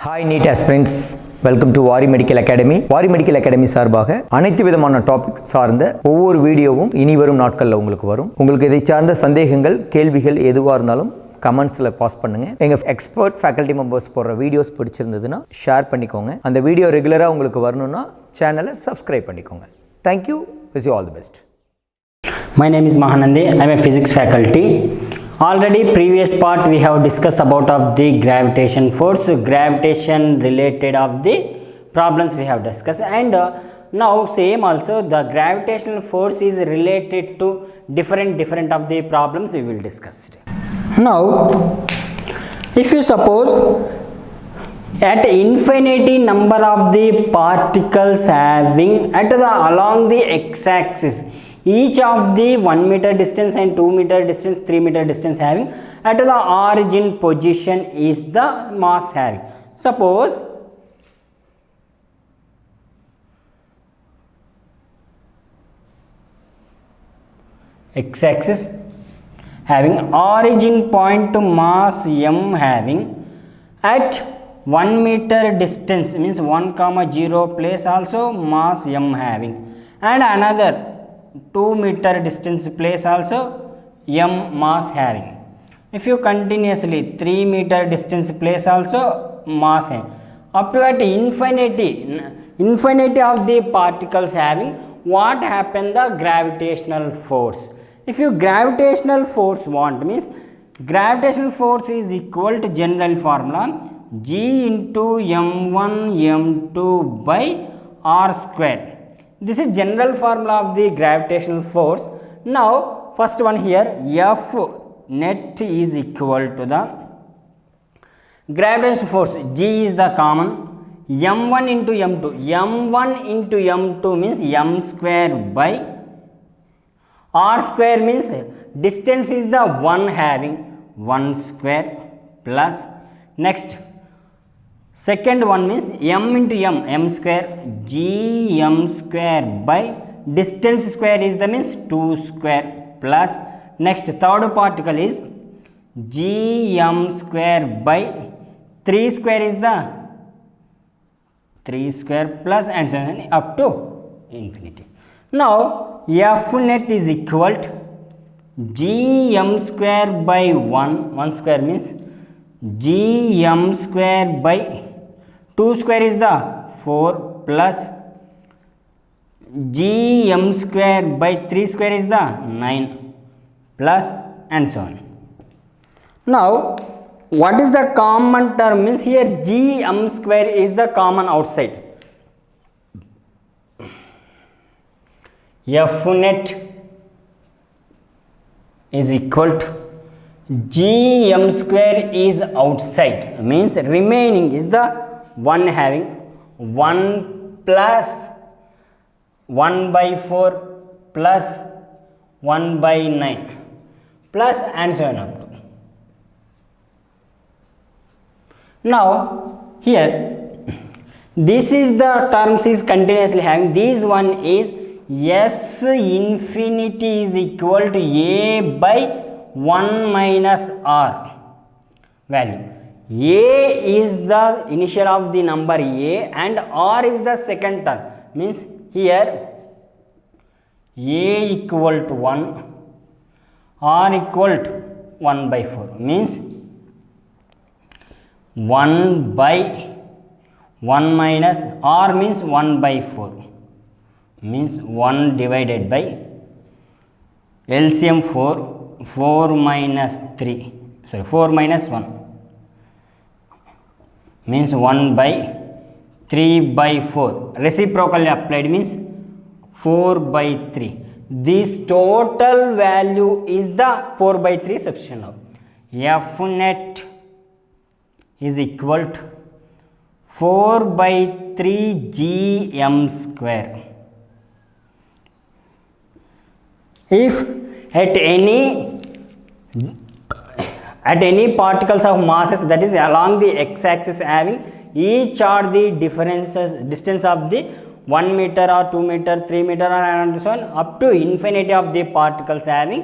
Hi NEET aspirants, welcome to Vaari medical academy. Vaari medical academy சார்பாக அனைத்து விதமான டாபிக் சார்ந்த ஒவ்வொரு வீடியோவும் இனி வரும் நாட்களில் உங்களுக்கு வரும். உங்களுக்கு இதை சார்ந்த சந்தேகங்கள், கேள்விகள் எதுவாக இருந்தாலும் கமெண்ட்ஸில் பாஸ் பண்ணுங்கள். எங்கள் எக்ஸ்பர்ட் ஃபேக்கல்ட்டி மெம்பர்ஸ் போடுற வீடியோஸ் பிடிச்சிருந்ததுன்னா ஷேர் பண்ணிக்கோங்க. அந்த வீடியோ ரெகுலராக உங்களுக்கு வரணும்னா சேனலை சப்ஸ்கிரைப் பண்ணிக்கோங்க. Thank you. Wish you all the best. My name is Mahanandi. I am a physics faculty. Already previous part we have discussed about of the gravitation force, gravitation related of the problems we have discussed, and now same also the gravitational force is related to different of the problems we will discuss today. Now if you suppose at infinity number of the particles having at the along the x-axis, each of the 1 meter distance and 2 meter distance, 3 meter distance having at the origin position is the mass having. Suppose x-axis having origin point to mass m having at 1 meter distance, means 1,0 place also mass m having, and another 2 meter distance place also m mass having. If you continuously 3 meter distance place also mass having, up to at infinity of the particles having, what happen the gravitational force? If you gravitational force want, means gravitational force is equal to general formula g into m1 m2 by r square. This is general formula of the gravitational force. Now first one here, F net is equal to the gravitational force, G is the common, m1 into m2, m1 into m2 means m square by r square, means distance is the 1 having 1 square, plus next second one means m into m square, g m square by distance square is the means 2 square, plus next third particle is g m square by 3 square is the 3 square, plus and so on up to infinity. Now F net is equal to g m square by 1 square means g m square by 2 square is the 4, plus g m square by 3 square is the 9, plus and so on. Now what is the common term, means here g m square is the common outside. F net is equal to g m square is outside, means remaining is the 1 having 1 plus 1 by 4 plus 1 by 9 plus and so on up to. Now here this is the terms is continuously having, this one is S infinity is equal to A by 1 minus R value. A is the initial of the number A and R is the second term, means here A equal to 1, R equal to 1 by 4, means 1 by 1 minus R means 1 by 4, means 1 divided by LCM 4 minus 3, sorry 4 minus 1 means 1 by 3 by 4, reciprocally applied means 4 by 3. This total value is the 4 by 3 substitution of F net is equal to 4 by 3 g m square. If at any particles of masses that is along the x-axis having, each are the differences distance of the 1 meter or 2 meter, 3 meter and so on up to infinity of the particles having,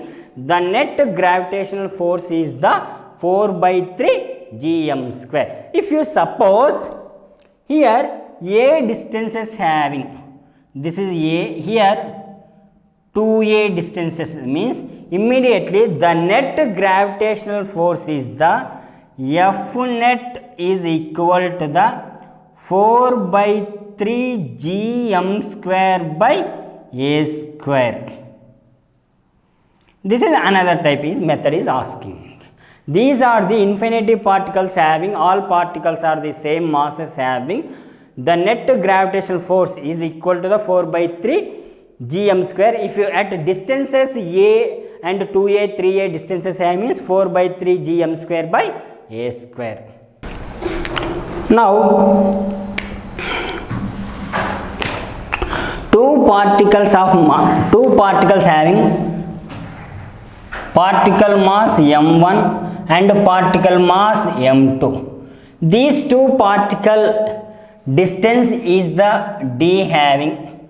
the net gravitational force is the 4 by 3 gm square. If you suppose here a distances having, this is a, here 2a distances, means immediately the net gravitational force is the F net is equal to the 4 by 3 gm square by a square. This is another type is method is asking. These are the infinity particles having, all particles are the same masses having, the net gravitational force is equal to the 4 by 3 gm square. If you at distances a and 2a 3a distances having means 4 by 3 gm square by a square. Now two particles having particle mass m1 and particle mass m2. These two particle distance is the d having,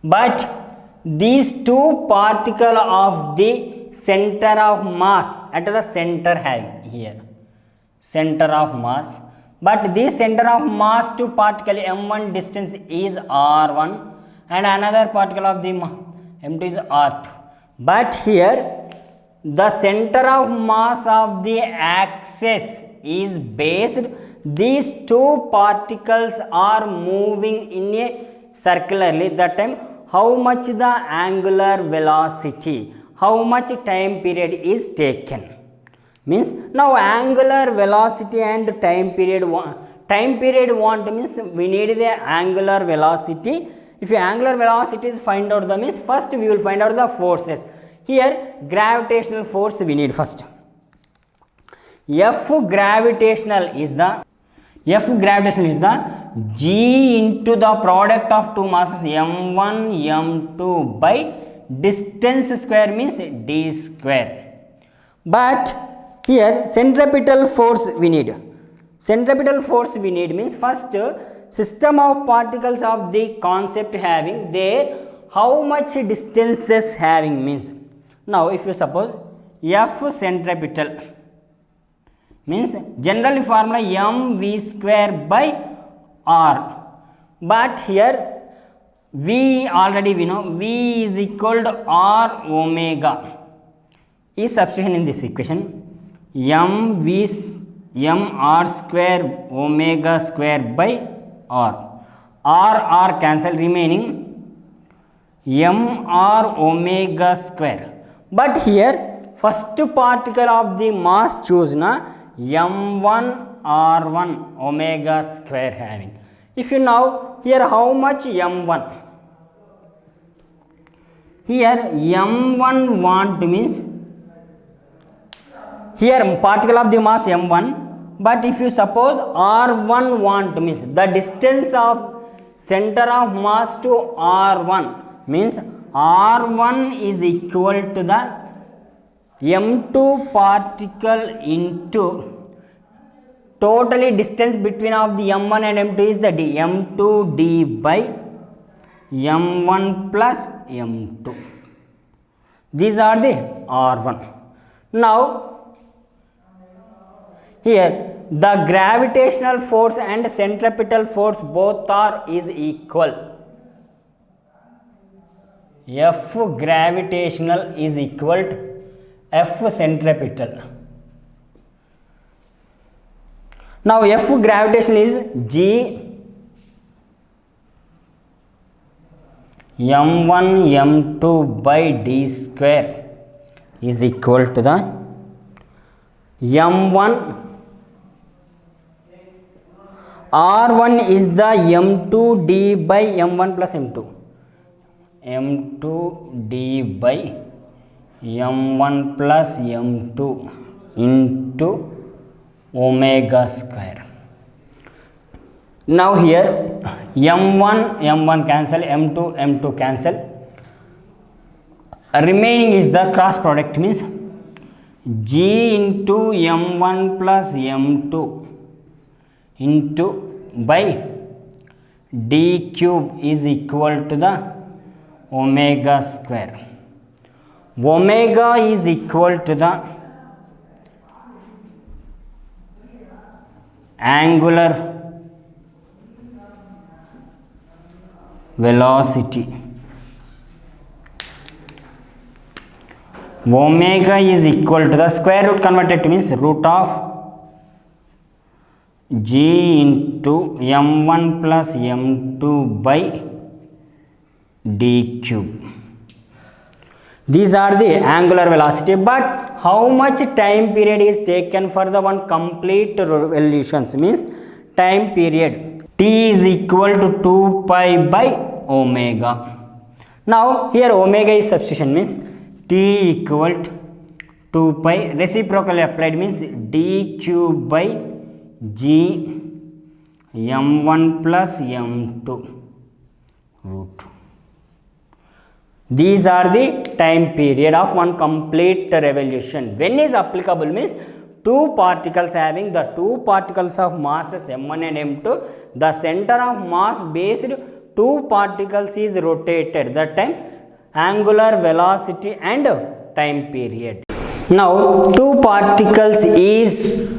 but these two particle of the center of mass at the center having here center of mass, but this center of mass to particle m1 distance is r1 and another particle of the m2 is r2, but here the center of mass of the axis is based, these two particles are moving in a circularly, that time how much the angular velocity, how much time period is taken, means now angular velocity and time period want means we need the angular velocity. If angular velocity is find out the means first we will find out the forces. Here gravitational force we need first. F gravitational is the g into the product of two masses m1 m2 by distance square means d square. But here centripetal force we need. Centripetal force we need means first system of particles of the concept having there how much distances having means. Now if you suppose F centripetal means generally formula mv square by r, but here v already we know v is equal to r omega is substitution in this equation, m r square omega square by r cancel remaining m r omega square, but here first particle of the mass choose na m1 r1 omega square having. If you now here how much m1, here m1 want means here particle of the mass m1, but if you suppose r1 want means the distance of center of mass to r1 means r1 is equal to the m2 particle into totally distance between of the m1 and m2 is the d, m2 d by m1 plus m2. These are the r1. Now here the gravitational force and centripetal force both are is equal. F gravitational is equal to F centripetal. Now F gravitational is g m1 m2 by d square is equal to the m1 r1 is the m2 d by m1 plus m2, m2 d by m1 plus m2 into omega square. Now here m1 cancel, m2 cancel, remaining is the cross product means g into m1 plus m2 into by d cube is equal to the omega square. Omega is equal to the angular velocity. Omega is equal to the square root converted to means root of g into m1 plus m2 by d cube. These are the angular velocity, but how much time period is taken for the one complete revolutions means time period t is equal to 2 pi by omega. Now here omega is substitution means t equal to 2 pi, reciprocally applied means d cube by g m1 plus m2 root. These are the time period of one complete revolution. When is applicable means two particles having the two particles of masses m1 and m2, the center of mass based two particles is rotated, that time angular velocity and time period. Now two particles is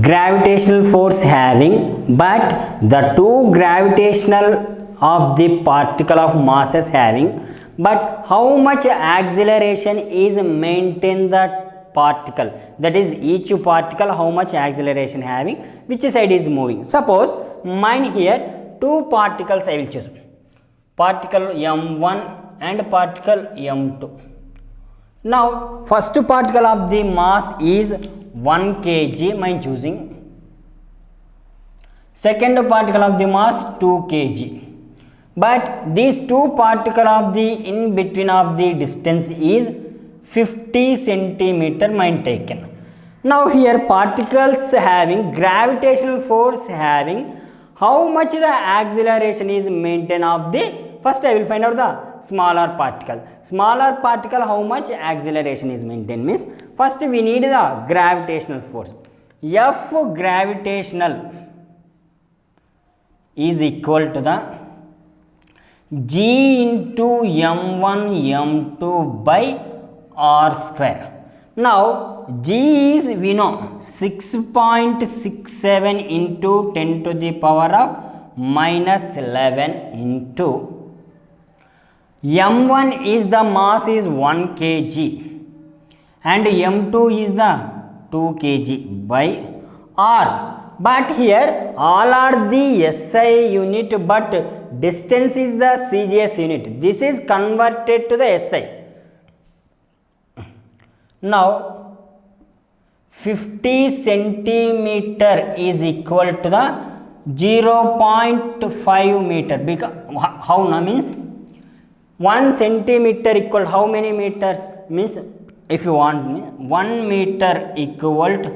gravitational force having, but the two gravitational of the particle of masses having, but how much acceleration is maintained that particle, that is each particle how much acceleration having, which side is moving. Suppose mine here two particles I will choose, particle m1 and particle m2. Now first particle of the mass is 1 kg, mine choosing. Second particle of the mass 2 kg. But these two particle of the in between of the distance is 50 centimeter mine taken. Now here particles having gravitational force having, how much the acceleration is maintained of the, first I will find out the smaller particle. Smaller particle how much acceleration is maintained means, first we need the gravitational force. F gravitational is equal to the g into m1 m2 by r square. Now g is we know 6.67 into 10 to the power of minus 11 into m1 is the mass is 1 kg and m2 is the 2 kg by r. But here all are the SI unit, but distance is the CGS unit. This is converted to the SI. Now 50 centimeter is equal to the 0.5 meter. Because how now means 1 centimeter equal how many meters means, if you want 1 meter equal to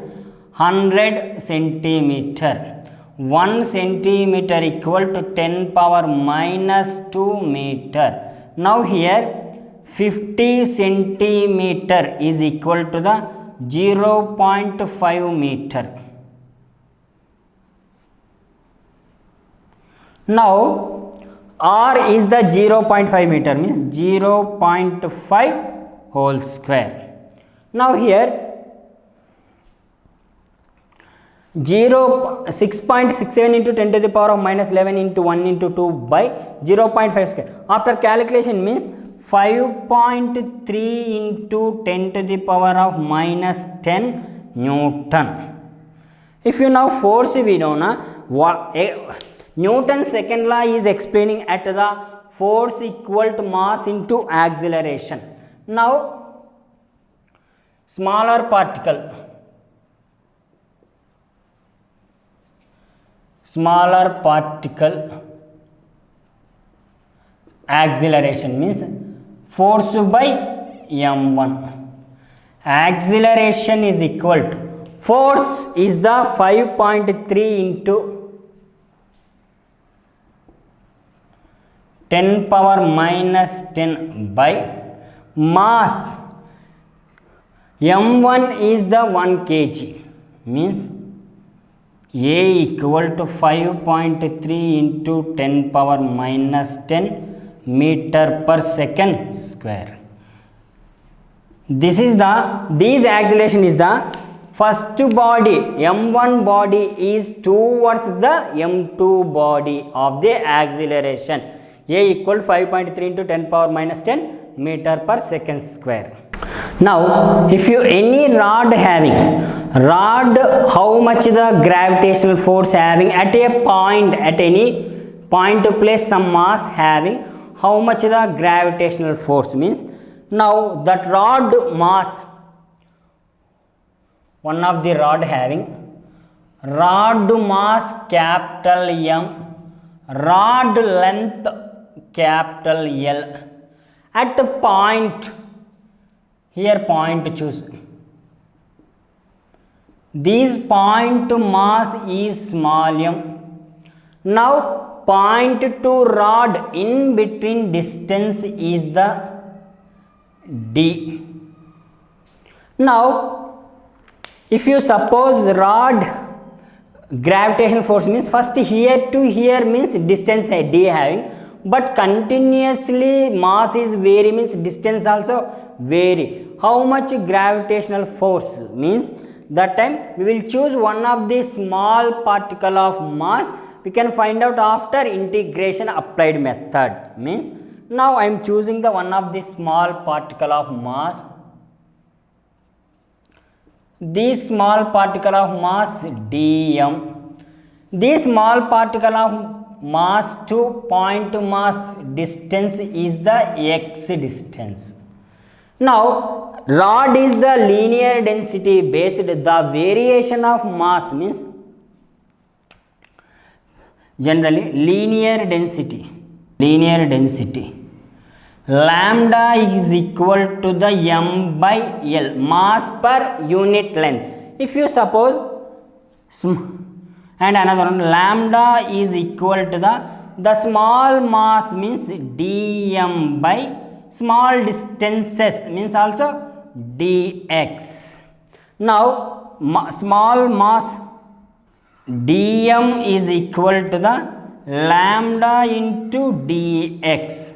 100 centimeter. 1 centimeter equal to 10 power minus 2 meter. Now here 50 centimeter is equal to the 0.5 meter. Now r is the 0.5 meter means 0.5 whole square. Now here 6.67 into 10 to the power of minus 11 into 1 into 2 by 0.5 square. After calculation means 5.3 into 10 to the power of minus 10 Newton. If you now force we know na, Newton's second law is explaining at the force equal to mass into acceleration. Now smaller particle acceleration means force by m1. Acceleration is equal to, force is the 5.3 into 10 power minus 10 by mass. m1 is the 1 kg means A equal to 5.3 into 10 power minus 10 meter per second square. This acceleration is the first body m1 body is towards the m2 body of the acceleration. A equal 5.3 into 10 power minus 10 meter per second square. Now if you any rod having how much the gravitational force having at a point, at any point to place some mass having how much the gravitational force means, now that rod mass, one of the rod having rod mass capital M, rod length capital L, at a point, here point choose, this point mass is small m. Now point to rod in between distance is the d. Now if you suppose rod gravitational force means first here to here means distance d having, but continuously mass is vary means distance also vary. How much gravitational force means, that time we will choose one of the small particle of mass. We can find out after integration applied method. Means now I am choosing the one of the small particle of mass. This small particle of mass dm. This small particle of mass to point mass distance is the x distance. Now rod is the linear density based, the variation of mass means generally linear density lambda is equal to the m by L, mass per unit length. If you suppose and another one, lambda is equal to the small mass means dm by small distances means also dx. Now small mass dm is equal to the lambda into dx.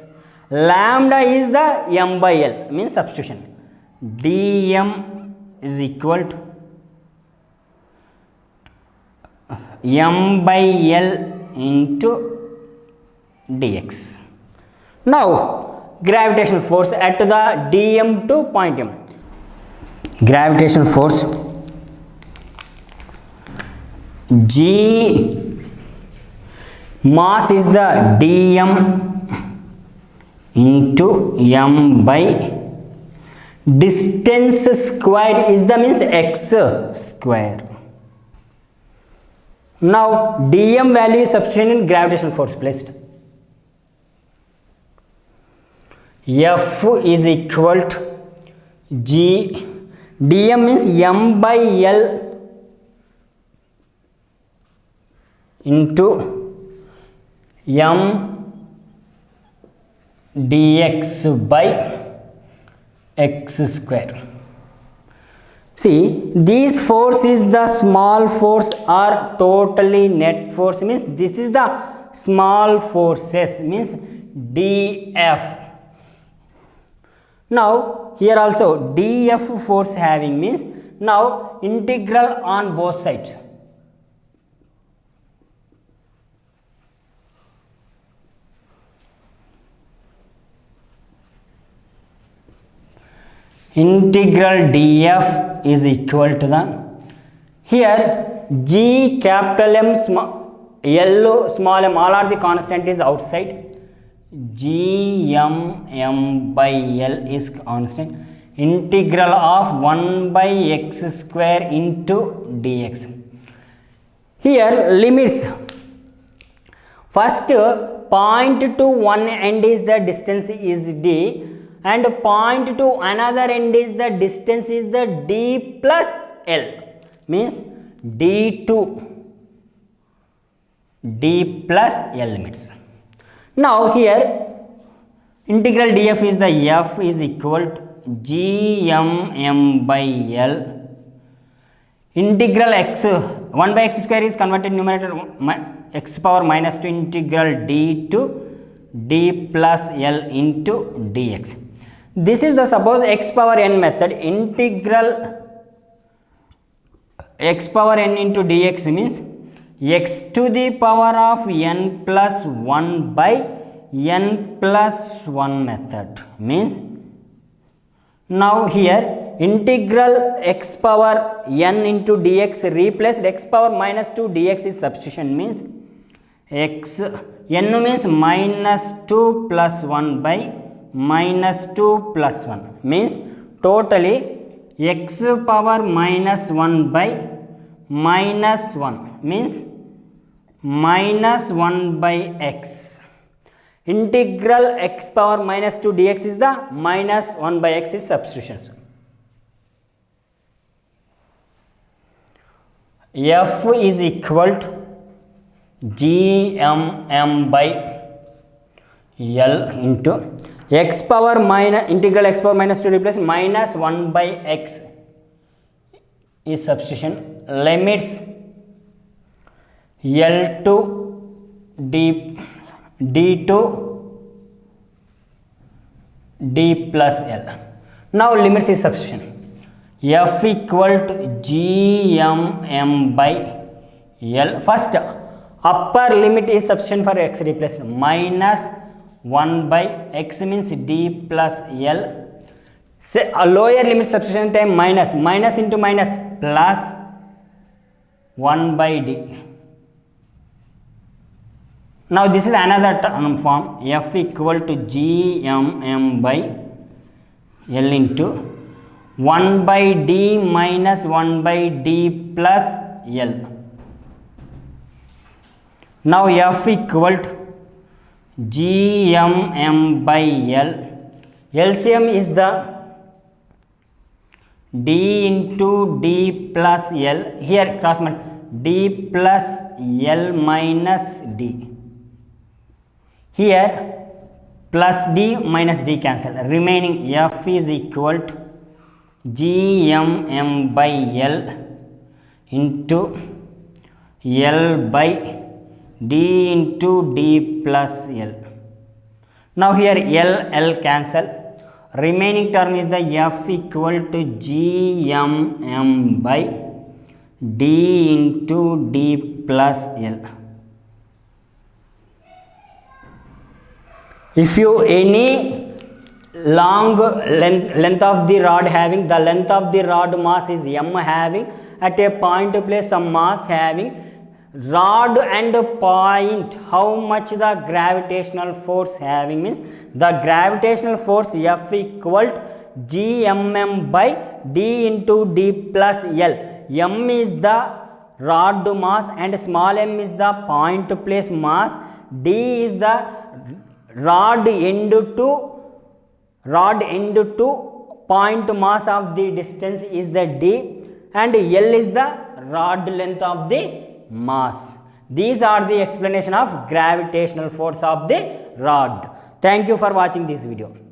Lambda is the m by L means substitution. dm is equal to m by L into dx. Now gravitational force at the dm to point m. Gravitational force G, mass is the dm into m by distance square is the means x square. Now dm value is substituted in gravitational force placed. F is equal to G, dm means m by L into m dx by x square. See, this force is the small force or totally net force means this is the small forces means df. Now here also df force having means now integral on both sides. Integral df is equal to the, here g capital M L small m, all are the constant is outside, g m by L is constant, integral of 1 by x square into dx. Here limits, first point to one end is the distance is d, and point to another end is the distance is the d plus L means d2 d plus L limits. Now here integral df is the f is equal to g m by L, integral x 1 by x square is converted numerator x power minus 2 integral d to d plus L into dx. This is the suppose x power n method, integral x power n into dx means x to the power of n plus 1 by n plus 1 method means now here integral x power n into dx replaced x power minus 2 dx is substitution means x n means minus 2 plus 1 by minus 2 plus 1 means totally x power minus 1 by minus 1 means minus 1 by x. Integral x power minus 2 dx is the minus 1 by x is substitution. F is equal to gmm by L into x power minus integral x power minus 2 replace minus 1 by x is substitution. Limits L to d to d plus L. Now limits is substitution. F equal to gmm by L. First upper limit is substitution for x replaced minus 1 by x means d plus L. Say a lower limit substitution time minus into minus plus 1 by d. Now this is another term form f equal to gmm by L into 1 by d minus 1 by d plus L. Now f equal to gmm by L. LCM is the d into d plus L. Here cross multiply d plus L minus d. Here plus d minus d cancel. Remaining f is equal to gmm by L into L by d into d plus L. Now here L cancel. Remaining term is the f equal to gmm by d into d plus L. If you any long length of the rod having the length of the rod mass is m having at a point place some mass having rod and point how much the gravitational force having means the gravitational force f equal to gmm by d into d plus L. M is the rod mass and small m is the point place mass. D is the rod end to point mass of the distance is the d and L is the rod length of the mass. These are the explanation of gravitational force of the rod. Thank you for watching this video.